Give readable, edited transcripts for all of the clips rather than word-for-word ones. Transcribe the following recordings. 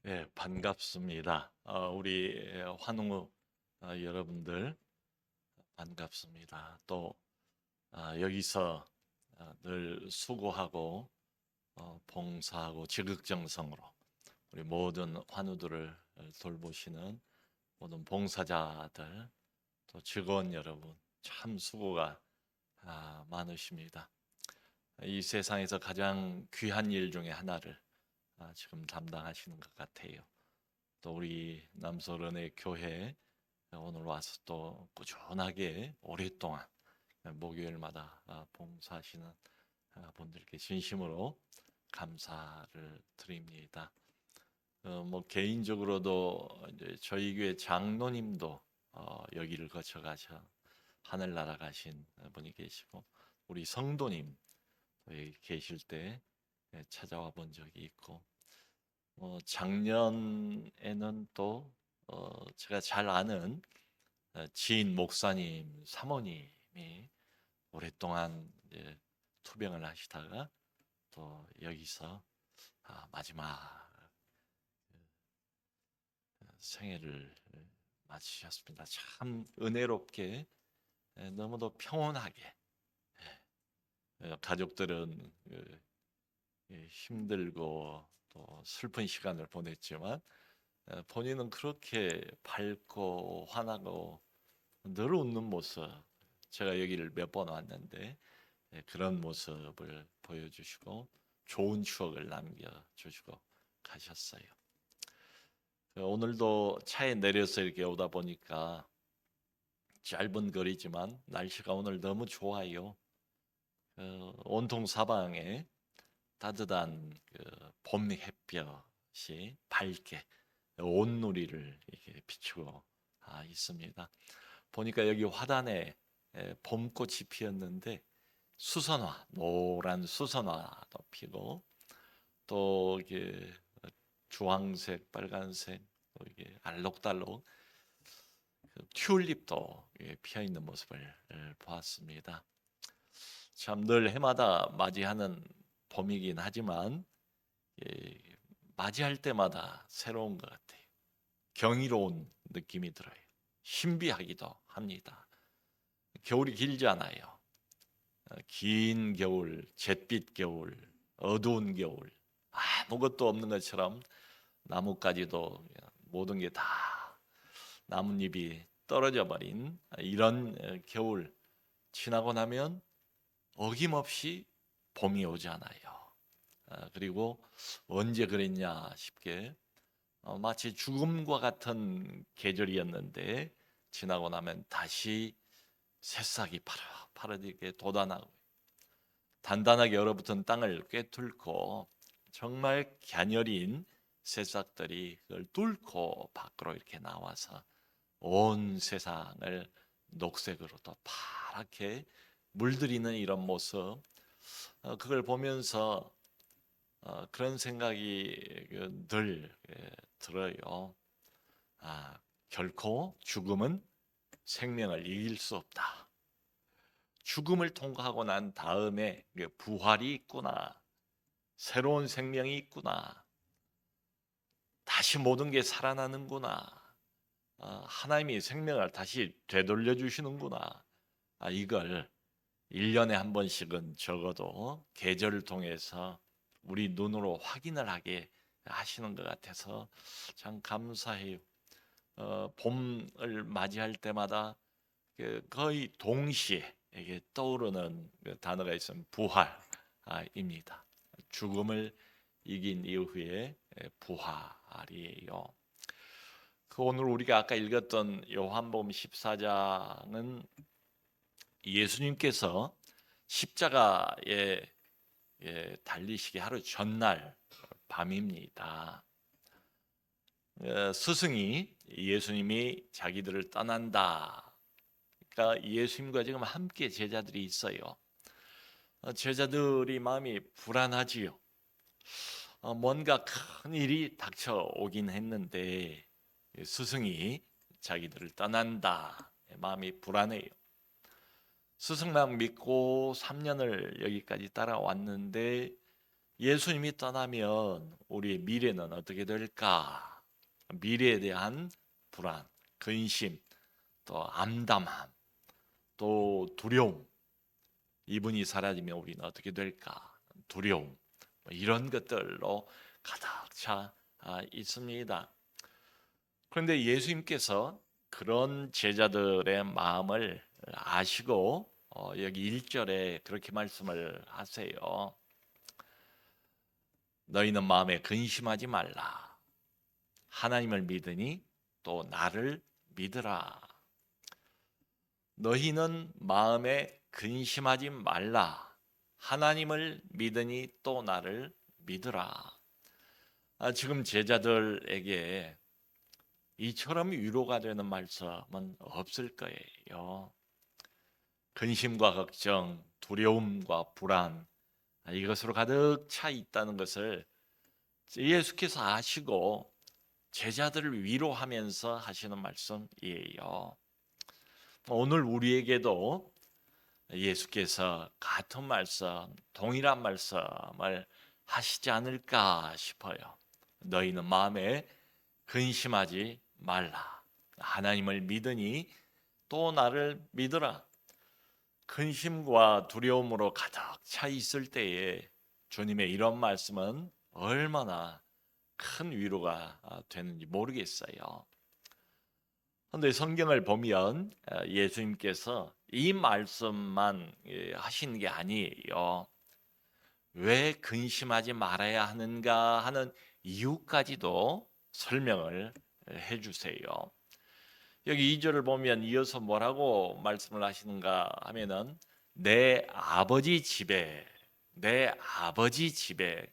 예, 반갑습니다. 우리 환웅 여러분들 반갑습니다. 또 여기서 늘 수고하고 봉사하고 지극정성으로 우리 모든 환우들을 돌보시는 모든 봉사자들, 또 직원 여러분 참 수고가 많으십니다. 이 세상에서 가장 귀한 일 중에 하나를 지금 담당하시는 것 같아요. 또 우리 남서른의 교회 오늘 와서 또 꾸준하게 오랫동안 목요일마다 봉사하시는 분들께 진심으로 감사를 드립니다. 뭐 개인적으로도 이제 저희 교회 장로님도 여기를 거쳐가셔 하늘 날아가신 분이 계시고, 우리 성도님 여기 계실 때 찾아와 본 적이 있고, 작년에는 또 제가 잘 아는 지인 목사님 사모님이 오랫동안 이제 투병을 하시다가 또 여기서 마지막 생애를 맞으셨습니다. 참 은혜롭게, 너무도 평온하게. 가족들은 힘들고 또 슬픈 시간을 보냈지만, 본인은 그렇게 밝고 환하고 늘 웃는 모습, 제가 여기를 몇 번 왔는데 그런 모습을 보여주시고 좋은 추억을 남겨주시고 가셨어요. 오늘도 차에 내려서 이렇게 오다 보니까 짧은 거리지만 날씨가 오늘 너무 좋아요. 온통 사방에 따뜻한 봄 햇볕이 밝게 온누리를 이렇게 비추고 있습니다. 보니까 여기 화단에 봄꽃이 피었는데, 수선화, 노란 수선화도 피고, 또 이게 주황색, 빨간색, 또 이게 알록달록 튤립도 피어 있는 모습을 보았습니다. 참 늘 해마다 맞이하는 봄이긴 하지만 맞이할 때마다 새로운 것 같아요. 경이로운 느낌이 들어요. 신비하기도 합니다. 겨울이 길잖아요. 긴 겨울, 잿빛 겨울, 어두운 겨울, 아무것도 없는 것처럼 나뭇가지도 모든 게 다 나뭇잎이 떨어져 버린 이런 겨울 지나고 나면 어김없이 봄이 오잖아요. 그리고 언제 그랬냐 싶게 마치 죽음과 같은 계절이었는데 지나고 나면 다시 새싹이 파릇파릇하게 돋아나고 단단하게 얼어붙은 땅을 꿰뚫고 정말 갸녀린 새싹들이 그걸 뚫고 밖으로 이렇게 나와서 온 세상을 녹색으로 또 파랗게 물들이는 이런 모습, 그걸 보면서 그런 생각이 늘 들어요. 결코 죽음은 생명을 이길 수 없다. 죽음을 통과하고 난 다음에 부활이 있구나. 새로운 생명이 있구나. 다시 모든 게 살아나는구나. 하나님이 생명을 다시 되돌려 주시는구나. 이걸 1년에 한 번씩은 적어도 계절을 통해서 우리 눈으로 확인을 하게 하시는 것 같아서 참 감사해요. 봄을 맞이할 때마다 거의 동시에 이게 떠오르는 단어가 있으면 부활입니다. 죽음을 이긴 이후에 부활이에요. 오늘 우리가 아까 읽었던 요한복음 14장은 예수님께서 십자가에 달리시기 하루 전날 밤입니다. 스승이 예수님이 자기들을 떠난다. 그러니까 예수님과 지금 함께 제자들이 있어요. 제자들이 마음이 불안하지요. 뭔가 큰 일이 닥쳐오긴 했는데 스승이 자기들을 떠난다. 마음이 불안해요. 스승만 믿고 3년을 여기까지 따라왔는데 예수님이 떠나면 우리의 미래는 어떻게 될까? 미래에 대한 불안, 근심, 또 암담함, 또 두려움. 이분이 사라지면 우리는 어떻게 될까? 두려움. 이런 것들로 가득 차 있습니다. 그런데 예수님께서 그런 제자들의 마음을 아시고 여기 1절에 그렇게 말씀을 하세요. 너희는 마음에 근심하지 말라. 하나님을 믿으니 또 나를 믿으라. 너희는 마음에 근심하지 말라. 하나님을 믿으니 또 나를 믿으라. 지금 제자들에게 이처럼 위로가 되는 말씀은 없을 거예요. 근심과 걱정, 두려움과 불안, 이것으로 가득 차 있다는 것을 예수께서 아시고 제자들을 위로하면서 하시는 말씀이에요. 오늘 우리에게도 예수께서 같은 말씀, 동일한 말씀을 하시지 않을까 싶어요. 너희는 마음에 근심하지 말라. 하나님을 믿으니 또 나를 믿으라. 근심과 두려움으로 가득 차 있을 때에 주님의 이런 말씀은 얼마나 큰 위로가 되는지 모르겠어요. 그런데 성경을 보면 예수님께서 이 말씀만 하신 게 아니에요. 왜 근심하지 말아야 하는가 하는 이유까지도 설명을 해주세요. 여기 2절을 보면 이어서 뭐라고 말씀을 하시는가 하면은 내 아버지 집에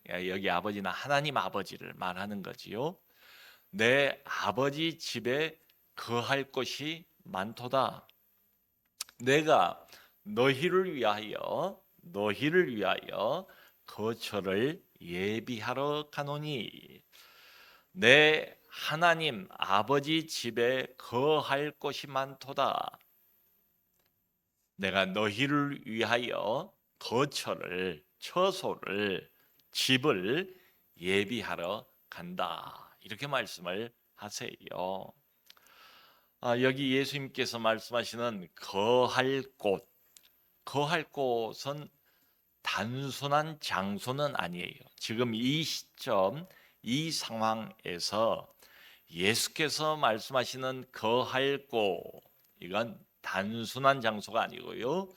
여기 아버지는 하나님 아버지를 말하는 거지요. 내 아버지 집에 거할 곳이 많도다. 내가 너희를 위하여 거처를 예비하러 가노니 내 하나님 아버지 집에 거할 곳이 많도다. 내가 너희를 위하여 거처를, 처소를, 집을 예비하러 간다. 이렇게 말씀을 하세요. 여기 예수님께서 말씀하시는 거할 곳은 단순한 장소는 아니에요. 지금 이 시점, 이 상황에서 예수께서 말씀하시는 거할 곳, 이건 단순한 장소가 아니고요.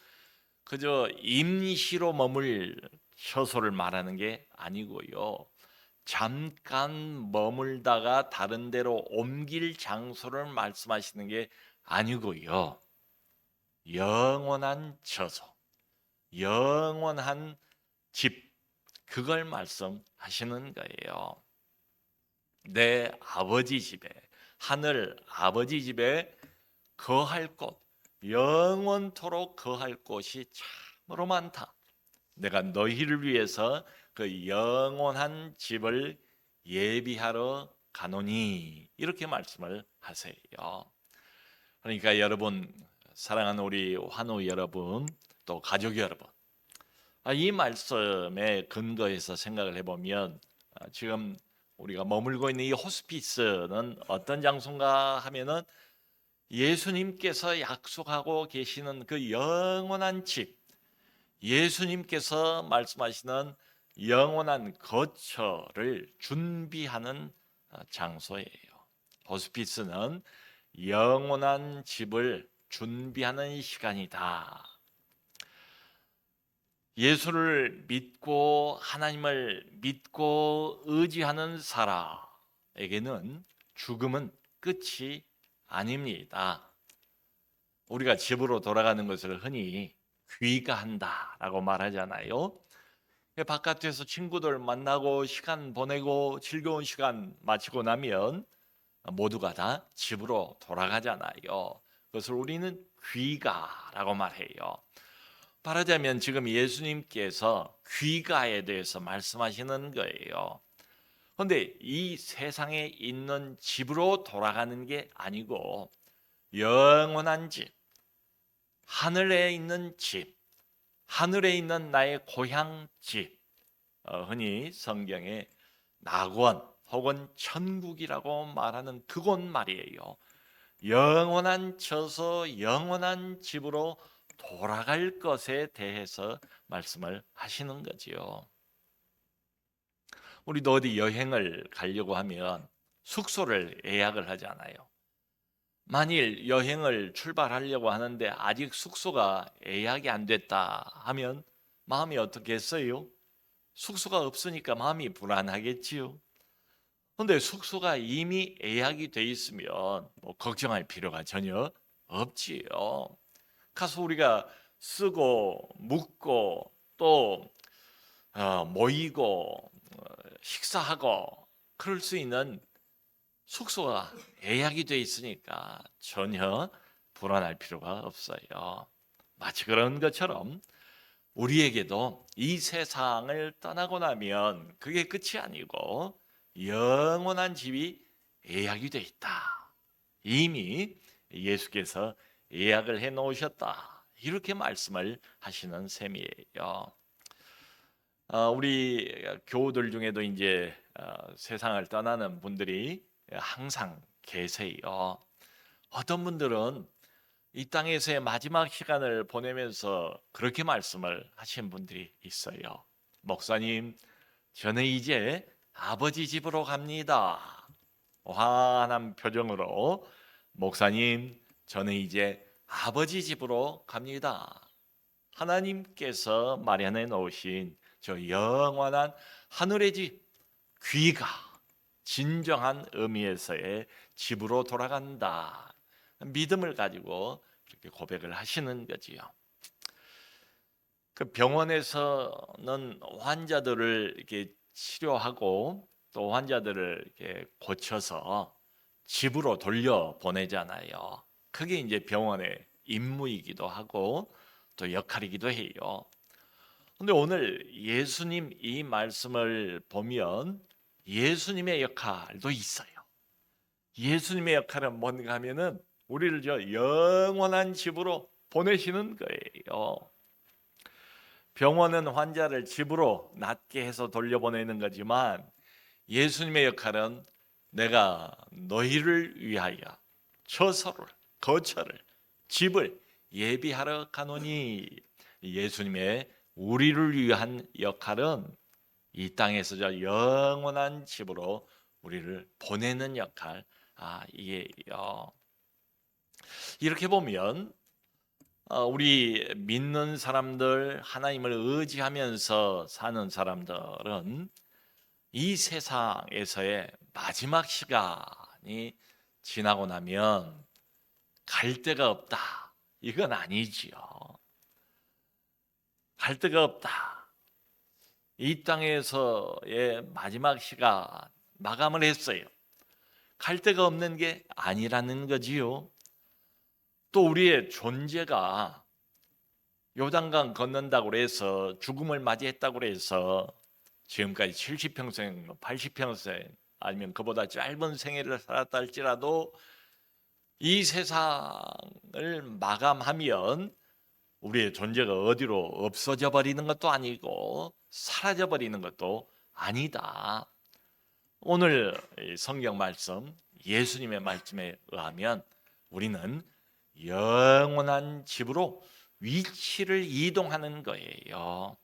그저 임시로 머물 처소를 말하는 게 아니고요. 잠깐 머물다가 다른 데로 옮길 장소를 말씀하시는 게 아니고요. 영원한 처소, 영원한 집, 그걸 말씀하시는 거예요. 내 아버지 집에, 하늘 아버지 집에 거할 곳, 영원토록 거할 곳이 참으로 많다. 내가 너희를 위해서 그 영원한 집을 예비하러 가노니, 이렇게 말씀을 하세요. 그러니까 여러분, 사랑하는 우리 환우 여러분, 또 가족 여러분, 이 말씀에 근거해서 생각을 해보면 지금 우리가 머물고 있는 이 호스피스는 어떤 장소인가 하면은 예수님께서 약속하고 계시는 그 영원한 집, 예수님께서 말씀하시는 영원한 거처를 준비하는 장소예요. 호스피스는 영원한 집을 준비하는 시간이다. 예수를 믿고 하나님을 믿고 의지하는 사람에게는 죽음은 끝이 아닙니다. 우리가 집으로 돌아가는 것을 흔히 귀가한다라고 말하잖아요. 바깥에서 친구들 만나고 시간 보내고 즐거운 시간 마치고 나면 모두가 다 집으로 돌아가잖아요. 그것을 우리는 귀가라고 말해요. 말하자면 지금 예수님께서 귀가에 대해서 말씀하시는 거예요. 그런데 이 세상에 있는 집으로 돌아가는 게 아니고 영원한 집, 하늘에 있는 집, 하늘에 있는 나의 고향 집, 흔히 성경에 낙원 혹은 천국이라고 말하는 그곳 말이에요. 영원한 처소, 영원한 집으로 돌아갈 것에 대해서 말씀을 하시는 거지요. 우리도 어디 여행을 가려고 하면 숙소를 예약을 하잖아요. 만일 여행을 출발하려고 하는데 아직 숙소가 예약이 안 됐다 하면 마음이 어떻겠어요? 숙소가 없으니까 마음이 불안하겠지요. 근데 숙소가 이미 예약이 돼 있으면 뭐 걱정할 필요가 전혀 없지요. 가서 우리가 쓰고 묵고 또 모이고 식사하고 그럴 수 있는 숙소가 예약이 돼 있으니까 전혀 불안할 필요가 없어요. 마치 그런 것처럼 우리에게도 이 세상을 떠나고 나면 그게 끝이 아니고 영원한 집이 예약이 돼 있다. 이미 예수께서 예약을 해 놓으셨다. 이렇게 말씀을 하시는 셈이에요. 우리 교우들 중에도 이제 세상을 떠나는 분들이 항상 계세요. 어떤 분들은 이 땅에서의 마지막 시간을 보내면서 그렇게 말씀을 하신 분들이 있어요. 목사님, 저는 이제 아버지 집으로 갑니다. 환한 표정으로 목사님, 저는 이제 아버지 집으로 갑니다. 하나님께서 마련해 놓으신 저 영원한 하늘의 집, 귀가 진정한 의미에서의 집으로 돌아간다. 믿음을 가지고 이렇게 고백을 하시는 거지요. 그 병원에서는 환자들을 이렇게 치료하고 또 환자들을 이렇게 고쳐서 집으로 돌려 보내잖아요. 그게 이제 병원의 임무이기도 하고 또 역할이기도 해요. 근데 오늘 예수님 이 말씀을 보면 예수님의 역할도 있어요. 예수님의 역할은 뭔가 하면은 우리를 저 영원한 집으로 보내시는 거예요. 병원은 환자를 집으로 낫게 해서 돌려보내는 거지만 예수님의 역할은 내가 너희를 위하여 처소를, 거처를, 집을 예비하러 가노니. 예수님의 우리를 위한 역할은 이 땅에서 저 영원한 집으로 우리를 보내는 역할, 이게요. 이렇게 보면 우리 믿는 사람들, 하나님을 의지하면서 사는 사람들은 이 세상에서의 마지막 시간이 지나고 나면 갈 데가 없다. 이건 아니지요. 갈 데가 없다. 이 땅에서의 마지막 시간 마감을 했어요. 갈 데가 없는 게 아니라는 거지요. 또 우리의 존재가 요단강 건넌다고 해서 죽음을 맞이했다고 해서 지금까지 70평생, 80평생 아니면 그보다 짧은 생애를 살았다 할지라도 이 세상을 마감하면 우리의 존재가 어디로 없어져 버리는 것도 아니고 사라져 버리는 것도 아니다. 오늘 성경 말씀, 예수님의 말씀에 의하면 우리는 영원한 집으로 위치를 이동하는 거예요.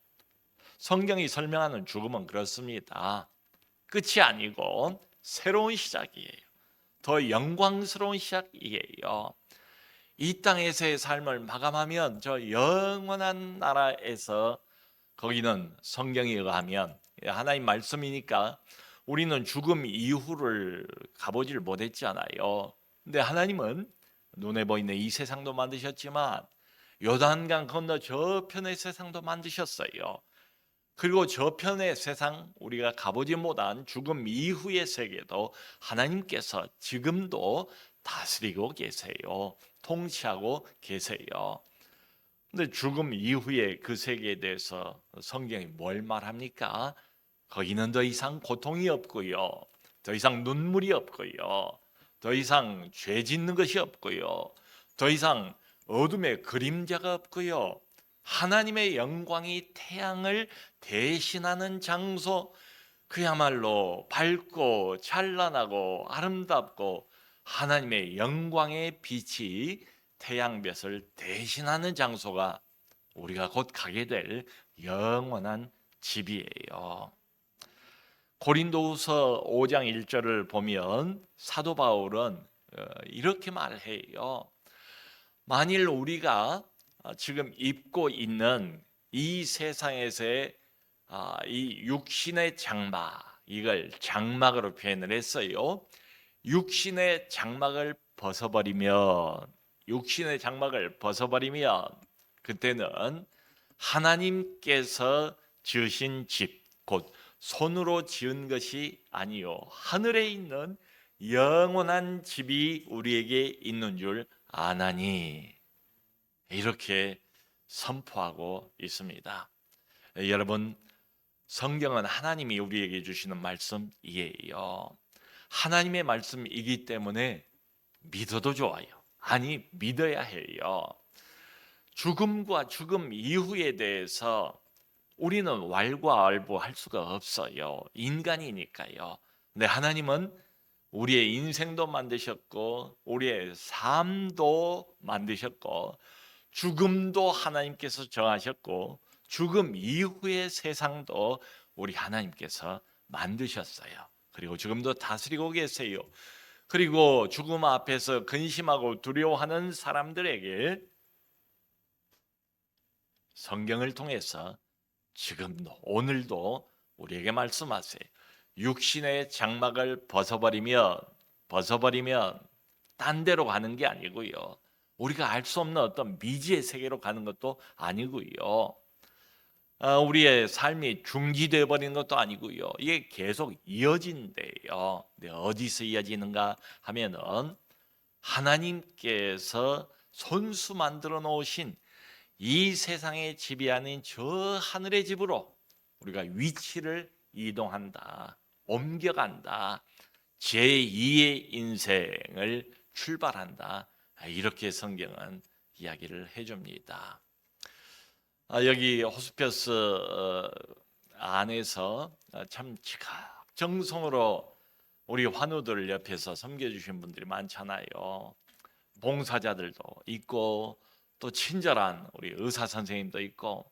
성경이 설명하는 죽음은 그렇습니다. 끝이 아니고 새로운 시작이에요. 더 영광스러운 시작이에요. 이 땅에서의 삶을 마감하면 저 영원한 나라에서, 거기는 성경에 의하면 하나님 말씀이니까 우리는 죽음 이후를 가보질 못했잖아요. 근데 하나님은 눈에 보이는 이 세상도 만드셨지만 요단강 건너 저편의 세상도 만드셨어요. 그리고 저편의 세상, 우리가 가보지 못한 죽음 이후의 세계도 하나님께서 지금도 다스리고 계세요. 통치하고 계세요. 근데 죽음 이후의 그 세계에 대해서 성경이 뭘 말합니까? 거기는 더 이상 고통이 없고요. 더 이상 눈물이 없고요. 더 이상 죄 짓는 것이 없고요. 더 이상 어둠의 그림자가 없고요. 하나님의 영광이 태양을 대신하는 장소, 그야말로 밝고 찬란하고 아름답고 하나님의 영광의 빛이 태양볕을 대신하는 장소가 우리가 곧 가게 될 영원한 집이에요. 고린도후서 5장 1절을 보면 사도 바울은 이렇게 말해요. 만일 우리가 지금 입고 있는 이 세상에서의 이 육신의 장막, 이걸 장막으로 표현을 했어요. 육신의 장막을 벗어버리면 그때는 하나님께서 지으신 집, 곧 손으로 지은 것이 아니요 하늘에 있는 영원한 집이 우리에게 있는 줄 아나니, 이렇게 선포하고 있습니다. 여러분, 성경은 하나님이 우리에게 주시는 말씀이에요. 하나님의 말씀이기 때문에 믿어도 좋아요. 아니, 믿어야 해요. 죽음과 죽음 이후에 대해서 우리는 왈가왈부할 수가 없어요. 인간이니까요. 근데 하나님은 우리의 인생도 만드셨고 우리의 삶도 만드셨고 죽음도 하나님께서 정하셨고 죽음 이후의 세상도 우리 하나님께서 만드셨어요. 그리고 지금도 다스리고 계세요. 그리고 죽음 앞에서 근심하고 두려워하는 사람들에게 성경을 통해서 지금도 오늘도 우리에게 말씀하세요. 육신의 장막을 벗어버리면 딴 데로 가는 게 아니고요. 우리가 알 수 없는 어떤 미지의 세계로 가는 것도 아니고요. 우리의 삶이 중지되어 버리는 것도 아니고요. 이게 계속 이어진대요. 어디서 이어지는가 하면은 하나님께서 손수 만들어 놓으신 이 세상의 집이 아닌 저 하늘의 집으로 우리가 위치를 이동한다, 옮겨간다, 제2의 인생을 출발한다, 이렇게 성경은 이야기를 해줍니다. 여기 호스피스 안에서 참 지각정성으로 우리 환우들 옆에서 섬겨주신 분들이 많잖아요. 봉사자들도 있고 또 친절한 우리 의사 선생님도 있고,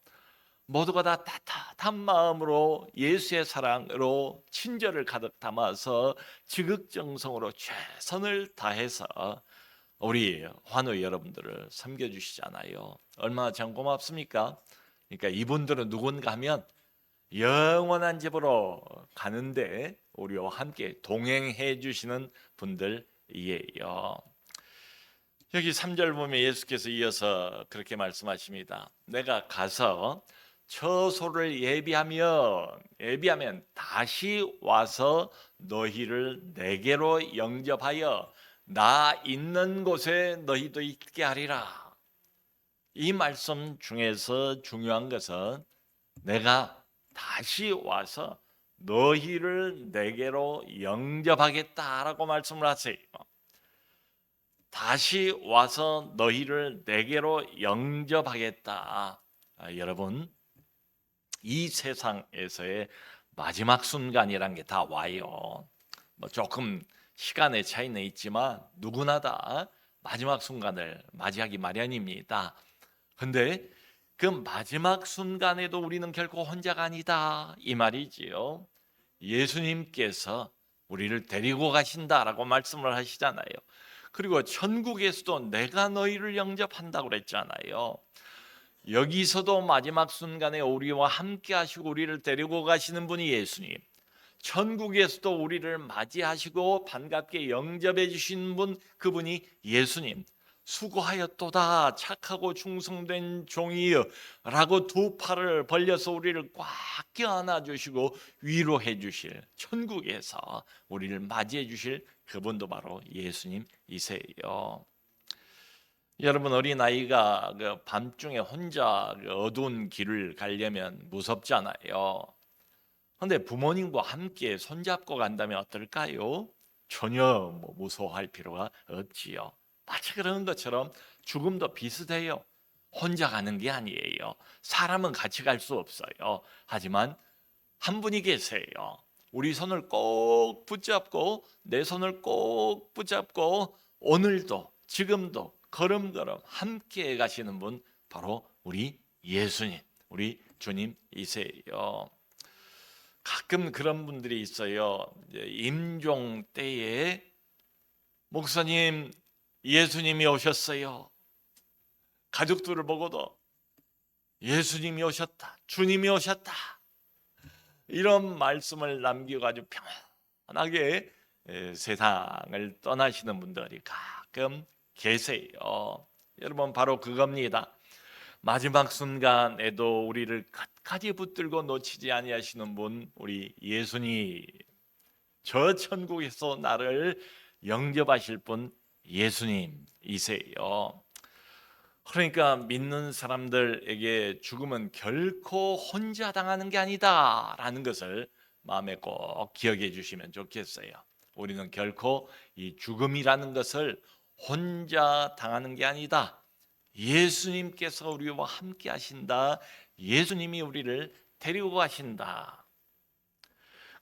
모두가 다 따뜻한 마음으로 예수의 사랑으로 친절을 가득 담아서 지극정성으로 최선을 다해서 우리 환우 여러분들을 섬겨주시잖아요. 얼마나 참 고맙습니까? 그러니까 이분들은 누군가 하면 영원한 집으로 가는데 우리와 함께 동행해 주시는 분들이에요. 여기 3절 보면 예수께서 이어서 그렇게 말씀하십니다. 내가 가서 처소를 예비하면 다시 와서 너희를 내게로 영접하여 나 있는 곳에 너희도 있게 하리라. 이 말씀 중에서 중요한 것은 내가 다시 와서 너희를 내게로 영접하겠다라고 말씀을 하세요. 다시 와서 너희를 내게로 영접하겠다. 여러분, 이 세상에서의 마지막 순간이란 게 다 와요. 조금 시간의 차이는 있지만 누구나 다 마지막 순간을 맞이하기 마련입니다. 근데 그 마지막 순간에도 우리는 결코 혼자가 아니다, 이 말이지요. 예수님께서 우리를 데리고 가신다라고 말씀을 하시잖아요. 그리고 천국에서도 내가 너희를 영접한다고 그랬잖아요. 여기서도 마지막 순간에 우리와 함께 하시고 우리를 데리고 가시는 분이 예수님, 천국에서도 우리를 맞이하시고 반갑게 영접해 주신 분, 그분이 예수님. 수고하였도다 착하고 충성된 종이여 라고 두 팔을 벌려서 우리를 꽉 껴안아 주시고 위로해 주실, 천국에서 우리를 맞이해 주실 그분도 바로 예수님이세요. 여러분, 어린아이가 밤중에 혼자 어두운 길을 가려면 무섭잖아요. 그런데 부모님과 함께 손잡고 간다면 어떨까요? 전혀 무서워할 필요가 없지요. 마치 그런 것처럼 죽음도 비슷해요. 혼자 가는 게 아니에요. 사람은 같이 갈 수 없어요. 하지만 한 분이 계세요. 우리 손을 꼭 붙잡고 내 손을 꼭 붙잡고 오늘도 지금도 걸음걸음 함께 가시는 분, 바로 우리 예수님, 우리 주님이세요. 가끔 그런 분들이 있어요. 임종 때에 목사님, 예수님이 오셨어요. 가족들을 보고도 예수님이 오셨다, 주님이 오셨다, 이런 말씀을 남겨가지고 편하게 세상을 떠나시는 분들이 가끔 계세요. 여러분, 바로 그겁니다. 마지막 순간에도 우리를 끝까지 붙들고 놓치지 아니하시는 분, 우리 예수님. 저 천국에서 나를 영접하실 분 예수님이세요. 그러니까 믿는 사람들에게 죽음은 결코 혼자 당하는 게 아니다라는 것을 마음에 꼭 기억해 주시면 좋겠어요. 우리는 결코 이 죽음이라는 것을 혼자 당하는 게 아니다. 예수님께서 우리와 함께 하신다. 예수님이 우리를 데리고 가신다.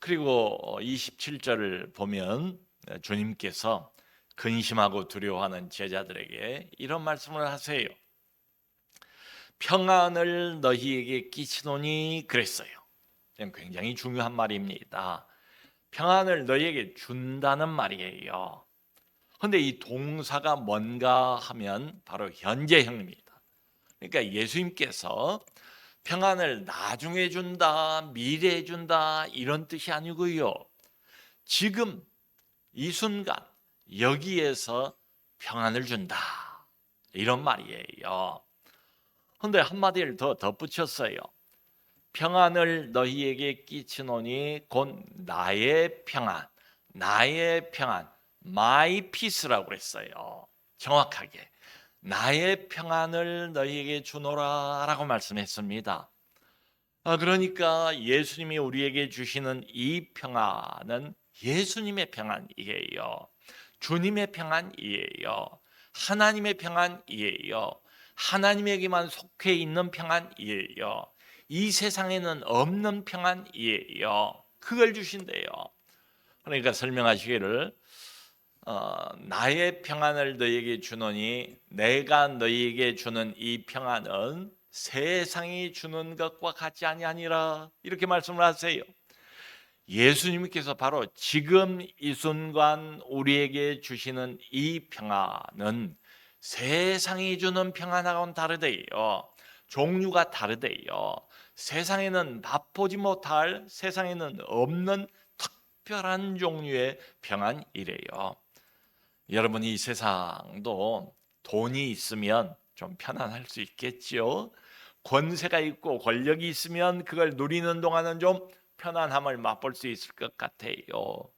그리고 27절을 보면 주님께서 근심하고 두려워하는 제자들에게 이런 말씀을 하세요. 평안을 너희에게 끼치노니 그랬어요. 굉장히 중요한 말입니다. 평안을 너희에게 준다는 말이에요. 그런데 이 동사가 뭔가 하면 바로 현재형입니다. 그러니까 예수님께서 평안을 나중에 준다, 미래에 준다, 이런 뜻이 아니고요. 지금 이 순간 여기에서 평안을 준다, 이런 말이에요. 그런데 한마디를 더 덧붙였어요. 평안을 너희에게 끼치노니 곧 나의 평안, 나의 평안, my peace라고 했어요. 정확하게 나의 평안을 너희에게 주노라 라고 말씀했습니다. 그러니까 예수님이 우리에게 주시는 이 평안은 예수님의 평안이에요. 주님의 평안이에요. 하나님의 평안이에요. 하나님에게만 속해 있는 평안이에요. 이 세상에는 없는 평안이에요. 그걸 주신대요. 그러니까 설명하시기를 나의 평안을 너희에게 주노니 내가 너희에게 주는 이 평안은 세상이 주는 것과 같지 아니하니라, 이렇게 말씀을 하세요. 예수님께서 바로 지금 이 순간 우리에게 주시는 이 평안은 세상이 주는 평안하고는 다르대요. 종류가 다르대요. 세상에는 맛보지 못할, 세상에는 없는 특별한 종류의 평안이래요. 여러분, 이 세상도 돈이 있으면 좀 편안할 수 있겠죠. 권세가 있고 권력이 있으면 그걸 누리는 동안은 좀 편안함을 맛볼 수 있을 것 같아요.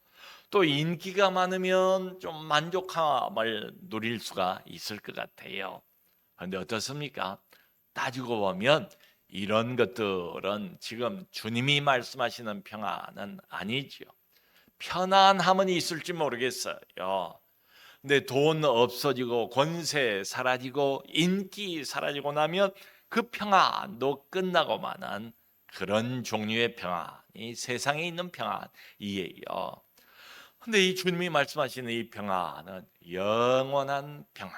또 인기가 많으면 좀 만족함을 누릴 수가 있을 것 같아요. 그런데 어떻습니까? 따지고 보면 이런 것들은 지금 주님이 말씀하시는 평안은 아니죠. 편안함은 있을지 모르겠어요. 근데 돈 없어지고 권세 사라지고 인기 사라지고 나면 그 평안도 끝나고 마는 그런 종류의 평안이 세상에 있는 평안이에요. 근데 이 주님이 말씀하시는 이 평안은 영원한 평안,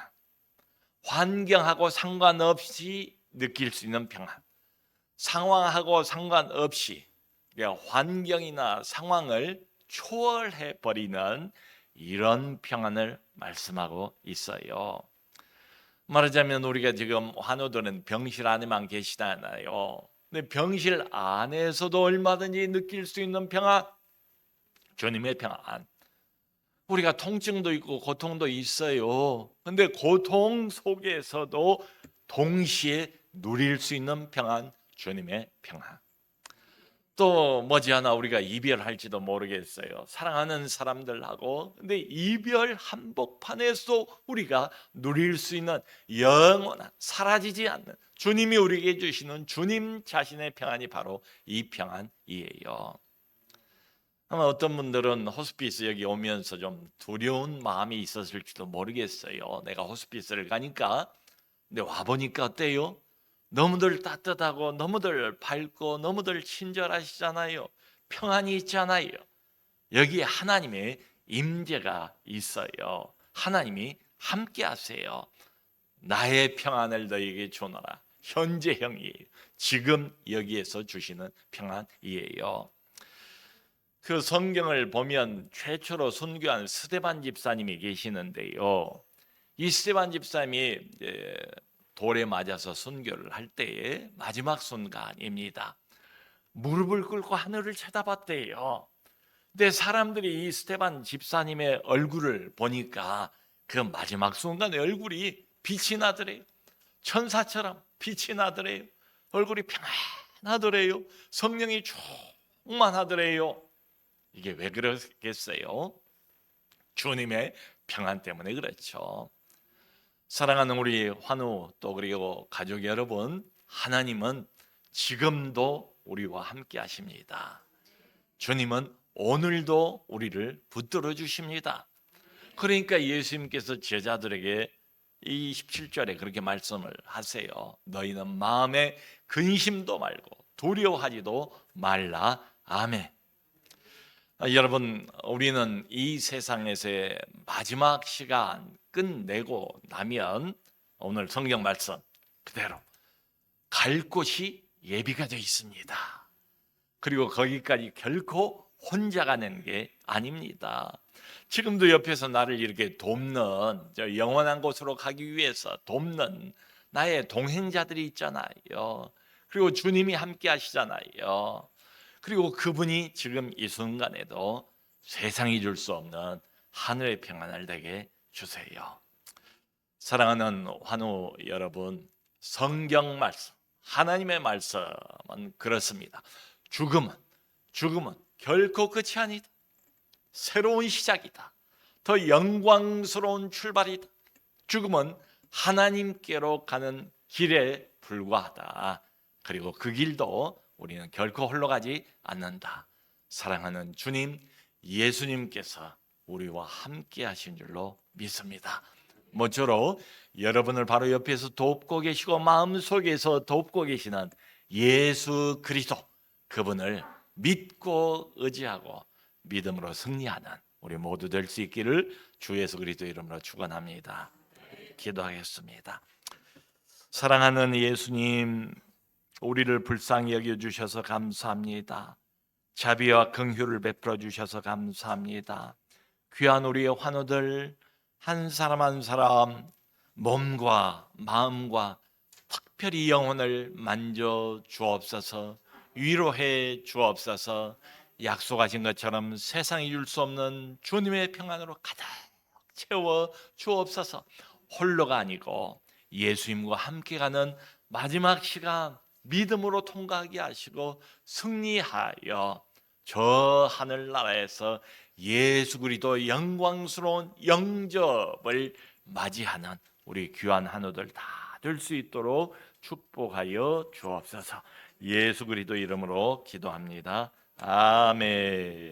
환경하고 상관없이 느낄 수 있는 평안, 상황하고 상관없이 환경이나 상황을 초월해 버리는 이런 평안을 말씀하고 있어요. 말하자면 우리가 지금 환우들은 병실 안에만 계시잖아요. 근데 병실 안에서도 얼마든지 느낄 수 있는 평안, 주님의 평안. 우리가 통증도 있고 고통도 있어요. 근데 고통 속에서도 동시에 누릴 수 있는 평안, 주님의 평안. 또 머지않아 우리가 이별할지도 모르겠어요. 사랑하는 사람들하고. 근데 이별 한복판에서 우리가 누릴 수 있는 영원한 사라지지 않는 주님이 우리에게 주시는 주님 자신의 평안이 바로 이 평안이에요. 아마 어떤 분들은 호스피스 여기 오면서 좀 두려운 마음이 있었을지도 모르겠어요. 내가 호스피스를 가니까 근데 와보니까 어때요? 너무들 따뜻하고 너무들 밝고 너무들 친절하시잖아요. 평안이 있잖아요. 여기에 하나님의 임재가 있어요. 하나님이 함께 하세요. 나의 평안을 너에게 주노라. 현재형이에요. 지금 여기에서 주시는 평안이에요. 그 성경을 보면 최초로 순교한 스데반 집사님이 계시는데요. 이 스데반 집사님이 돌에 맞아서 순교를 할 때의 마지막 순간입니다. 무릎을 꿇고 하늘을 쳐다봤대요. 근데 사람들이 이 스데반 집사님의 얼굴을 보니까 그 마지막 순간에 얼굴이 빛이 나더래요. 천사처럼 빛이 나더래요. 얼굴이 평안하더래요. 성령이 충만하더래요. 이게 왜 그러겠어요? 주님의 평안 때문에 그렇죠. 사랑하는 우리 환우 또 그리고 가족 여러분, 하나님은 지금도 우리와 함께 하십니다. 주님은 오늘도 우리를 붙들어 주십니다. 그러니까 예수님께서 제자들에게 이 17절에 그렇게 말씀을 하세요. 너희는 마음에 근심도 말고 두려워하지도 말라. 아멘. 여러분, 우리는 이 세상에서의 마지막 시간 끝내고 나면 오늘 성경 말씀 그대로 갈 곳이 예비가 되어 있습니다. 그리고 거기까지 결코 혼자 가는 게 아닙니다. 지금도 옆에서 나를 이렇게 돕는, 저 영원한 곳으로 가기 위해서 돕는 나의 동행자들이 있잖아요. 그리고 주님이 함께 하시잖아요. 그리고 그분이 지금 이 순간에도 세상이 줄 수 없는 하늘의 평안을 내게 주세요. 사랑하는 환우 여러분, 성경 말씀, 하나님의 말씀은 그렇습니다. 죽음은 결코 끝이 아니다. 새로운 시작이다. 더 영광스러운 출발이다. 죽음은 하나님께로 가는 길에 불과하다. 그리고 그 길도 우리는 결코 홀로 가지 않는다. 사랑하는 주님, 예수님께서 우리와 함께 하신 줄로 믿습니다. 모쪼록 여러분을 바로 옆에서 돕고 계시고 마음속에서 돕고 계시는 예수 그리스도, 그분을 믿고 의지하고 믿음으로 승리하는 우리 모두 될 수 있기를 주 예수 그리스도 이름으로 축원합니다. 기도하겠습니다. 사랑하는 예수님, 우리를 불쌍히 여겨 주셔서 감사합니다. 자비와 긍휼을 베풀어 주셔서 감사합니다. 귀한 우리의 환우들 한 사람 한 사람 몸과 마음과 특별히 영혼을 만져 주옵소서. 위로해 주옵소서. 약속하신 것처럼 세상이 줄 수 없는 주님의 평안으로 가득 채워 주옵소서. 홀로가 아니고 예수님과 함께 가는 마지막 시간 믿음으로 통과하게 하시고 승리하여 저 하늘나라에서 예수 그리스도 영광스러운 영접을 맞이하는 우리 귀한 한우들 다 될 수 있도록 축복하여 주옵소서. 예수 그리스도 이름으로 기도합니다. 아멘.